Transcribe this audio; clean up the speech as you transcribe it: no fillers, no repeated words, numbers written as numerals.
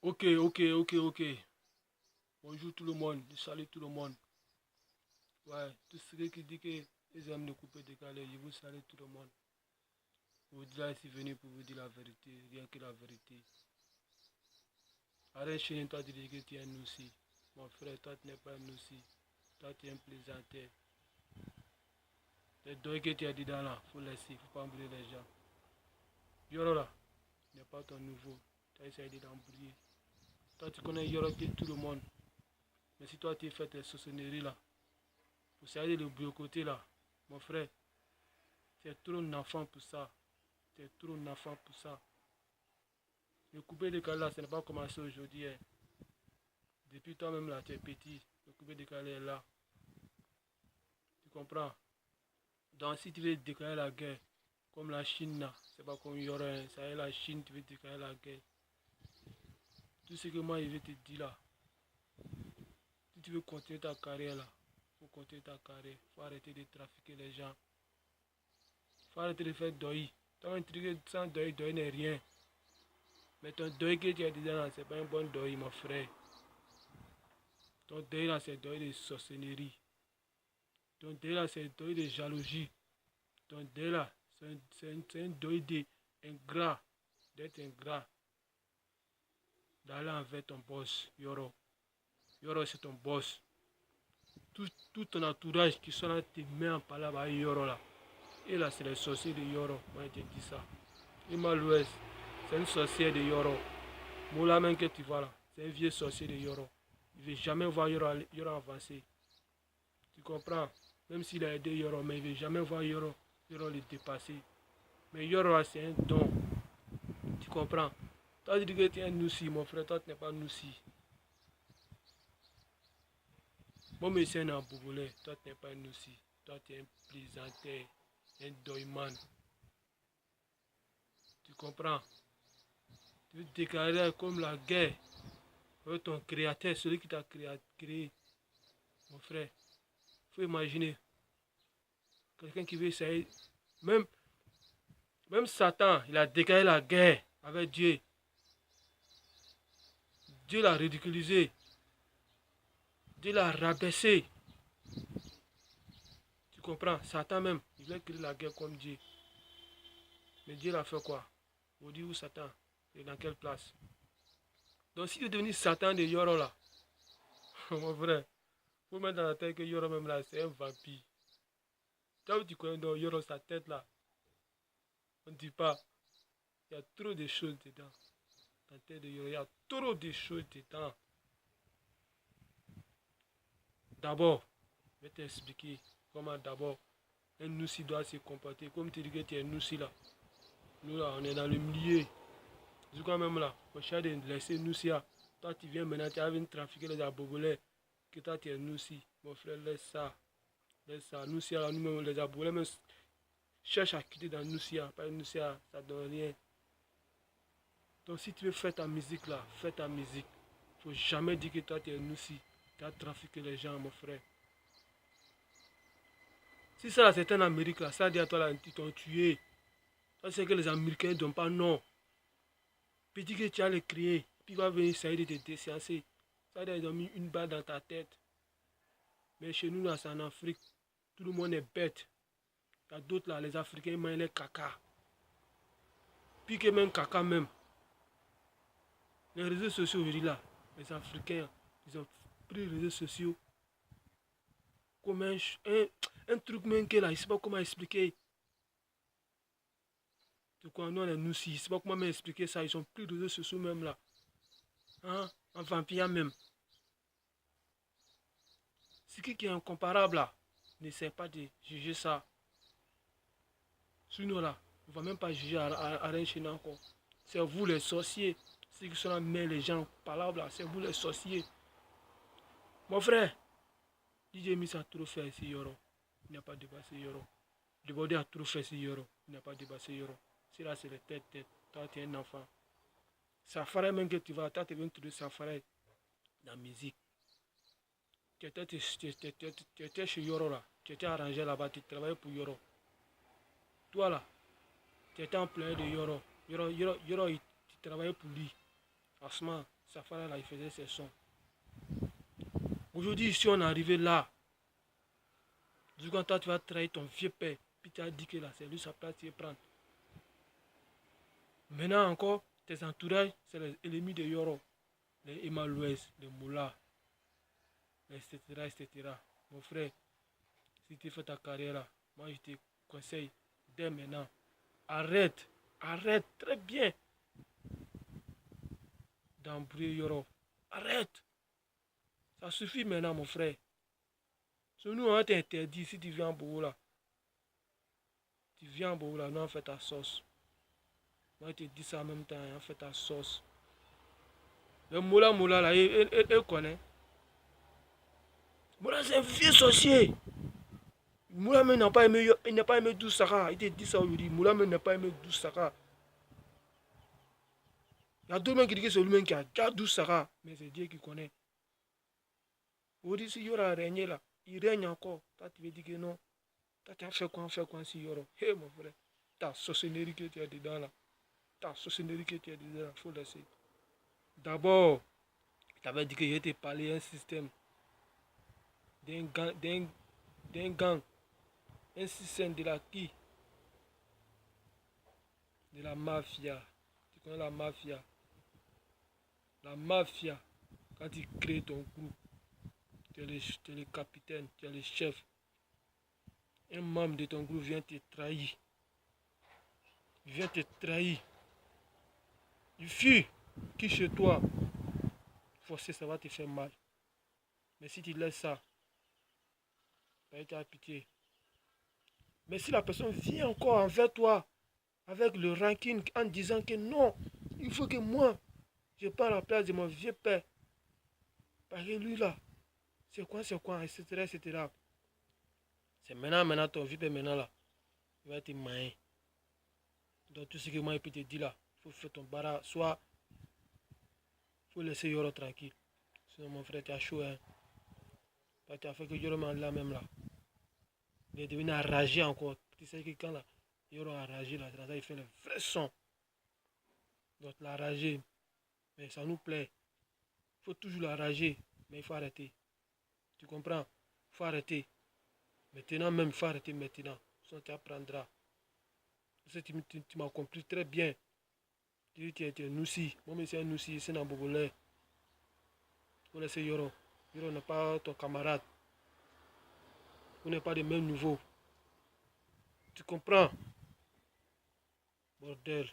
Ok. Bonjour tout le monde, salut tout le monde. Ouais, tout ceux qui disent qu'ils aiment le couper décalé, je vous salue tout le monde. Je vous dis ici venu pour vous dire la vérité, rien que la vérité. Arrête chez toi de dire que tu es un aussi. Mon frère, toi tu n'es pas un aussi. Toi tu es un plaisantin. Les deux que tu as dit dans là, faut laisser, faut pas embrouiller les gens. Yoro là, n'est pas ton nouveau. Tu as essayé d'embrouiller. Toi tu connais Yoro qui est tout le monde. Mais si toi tu fais tes sauconneries là, pour essayer de le côté là, mon frère, tu es trop un enfant pour ça. Tu es trop un enfant pour ça. Le coupé décalé là, ça n'a pas commencé aujourd'hui. Hein. Depuis toi-même là, tu es petit. Le coupé décalé est là. Tu comprends? Donc si tu veux déclarer la guerre, comme la Chine là, c'est pas comme il y aura un, ça y est la Chine, tu veux déclarer la guerre. Tout ce que moi je vais te dire là, si tu veux continuer ta carrière là, faut continuer ta carrière, faut arrêter de trafiquer les gens, faut arrêter de faire deuil. Tant un truc sans deuil, deuil n'est rien. Mais ton deuil que tu as dit là, c'est pas un bon deuil, mon frère. Ton deuil là, c'est deuil de sorcellerie. Ton deuil là, c'est deuil de jalousie. Ton deuil là, c'est un deuil d'ingrat, d'être ingrat, d'aller envers ton boss, Yoro. Yoro, c'est ton boss. Tout ton entourage qui sont là te met en parole avec Yoro là. Et là, c'est les sorciers de Yoro. Moi, je te dis ça. Ima l'Ouest, c'est une sorcière de Yoro. Moula même que tu vois là, c'est un vieux sorcier de Yoro. Il ne veut jamais voir Yoro avancer. Tu comprends? Même s'il a aidé Yoro, mais il ne veut jamais voir Yoro le dépasser. Mais Yoro, c'est un don. Tu comprends? Toi, tu dis que tu es un Noussi, mon frère, toi, tu n'es pas Noussi. Moi, mais c'est un Bougolais, toi, tu n'es pas un Noussi. Toi, tu es un plaisanteur, un doyman. Tu comprends? Tu veux te déclarer comme la guerre avec ton créateur, celui qui t'a créé. Mon frère, il faut imaginer quelqu'un qui veut essayer. Même, même Satan, il a déclaré la guerre avec Dieu. Dieu l'a ridiculisé. Dieu l'a rabaissé. Tu comprends? Satan même, il veut créer la guerre comme Dieu. Mais Dieu l'a fait quoi? Vous dites où Satan? Et dans quelle place? Donc si tu es devenu Satan de Yoro là, mon frère, faut mettre dans la tête que Yoro même là, c'est un vampire. Quand tu connais donc Yoro sa tête là, on ne dit pas, il y a trop de choses dedans. La tête de Yoro, il y a trop de choses dedans. D'abord, je vais t'expliquer comment d'abord un Noussi doit se comporter. Comme tu dis que tu es Noussi là. Nous là, on est dans le milieu. Du coup même là, on cherche de laisser Noussi là. Toi tu viens maintenant, tu as envie de trafiquer les Abogolais. Que toi tu es Noussi. Mon frère, laisse ça. Laisse ça. Noussi là, nous-mêmes les Abogolais même cherchent à quitter dans Noussi là. Pas Noussi là, ça donne rien. Donc si tu veux faire ta musique là, fais ta musique. Faut jamais dire que toi tu es Noussi. Tu as trafiqué les gens, mon frère. Si ça là c'est en Amérique là, ça dit à toi là, ils t'ont tué. Ça c'est que les Américains ne donnent pas non. Puis dis que tu as le crier, puis il va venir essayer de te déciencer. Ça dit ils ont mis une balle dans ta tête. Mais chez nous là, c'est en Afrique. Tout le monde est bête. Il y a d'autres là, les Africains ils mangent les caca. Puis que même caca même. Les réseaux sociaux aujourd'hui là, les Africains, ils ont pris les réseaux sociaux comme un truc même que là, je ne sais pas comment expliquer. De quoi nous, nous aussi, je ne sais pas comment m'expliquer ça. Ils ont pris les réseaux sociaux même là. Hein? En vampire même. Ce qui est incomparable là, n'essaie pas de juger ça. Sinon là, on ne va même pas juger à rien chez nous encore. C'est vous les sorciers. Ceux qui sont là, mais les gens parlent là, c'est vous les sorciers. Mon frère, DJ Miss a trop fait ici, Yoro. Il n'a pas dépassé Yoro. Débordé a trop fait ici, Yoro. Il n'a pas dépassé Yoro. C'est là, c'est les têtes. Toi, tu es un enfant. Safari même que tu vas, toi, tu viens de trouver Safari dans la musique. Tu étais chez Yoro là. Tu étais arrangé là-bas, tu travaillais pour Yoro. Toi là, tu étais en plein de Yoro. Yoro, tu travaillais pour lui. Franchement, Safara là, il faisait ses sons. Aujourd'hui, ici, on est arrivé là. Du coup, quand toi, tu vas trahir ton vieux père, puis tu as dit que là, c'est lui sa place, tu vas prendre. Maintenant encore, tes entourages, c'est les ennemis de Yoro. Les Emalouès, les Moula, etc., etc. Mon frère, si tu fais ta carrière là, moi je te conseille dès maintenant, arrête, arrête très bien d'embrouiller Yoro. Arrête. Ça suffit maintenant, mon frère. Sur nous, on t'interdit si tu viens en Bourg là. Tu viens en Bourg là, nous on fait ta sauce. Moi je te dis ça en même temps, on fait ta sauce. Le Moula là, il connaît. Moula c'est un vieux sorcier. Moula n'a pas aimé, il n'a pas aimé Doussara. Il te dit ça aujourd'hui. Moula n'a pas aimé Doussara. Il y a d'autres gens qui disent que c'est lui-même qui a déjà Doussara. Mais c'est Dieu qui connaît. Aujourd'hui, si Yora a régné là, il règne encore. Toi, tu veux dire que non. Toi, tu as fait quoi si Yora. Hé, mon frère. Ta saucinerie que tu as dedans là. Ta saucinerie que tu as dedans là. Il faut laisser. D'abord, tu avais dit que je t'ai parlé d'un système. D'un gang. Un système de la qui? De la mafia. Tu connais la mafia? La mafia, quand tu crées ton groupe, tu es le capitaine, tu es le chef. Un membre de ton groupe vient te trahir. Il vient te trahir. Il fuit. Qui chez toi? Forcément, ça va te faire mal. Mais si tu laisses ça, tu as pitié. Mais si la personne vient encore envers toi, avec le ranking, en disant que non, il faut que moi, je prends la place de mon vieux père. Parce que lui là, c'est quoi, etc., etc. C'est maintenant, ton vieux père maintenant là, il va être main. Donc tout ce que moi je peux te dire là, il faut faire ton bara, soit il faut laisser Yoro tranquille. Sinon mon frère tu as chaud hein. Tu as fait que Yoro là même là. Il est devenu enragé encore. Tu sais que quand là, Yoro a enragé là, il fait le vrai son. Donc l'enragé, mais ça nous plaît. Il faut toujours l'enrager, mais il faut arrêter. Tu comprends? Il faut arrêter. Maintenant même, il faut arrêter maintenant. Sinon tu apprendras. Tu m'as compris très bien. Tu es un Noussi. Moi, c'est un Noussi, c'est un Bogolais. Vous laissez Yoro. Yoro n'est pas ton camarade. Vous n'êtes pas du même niveau. Tu comprends? Bordel.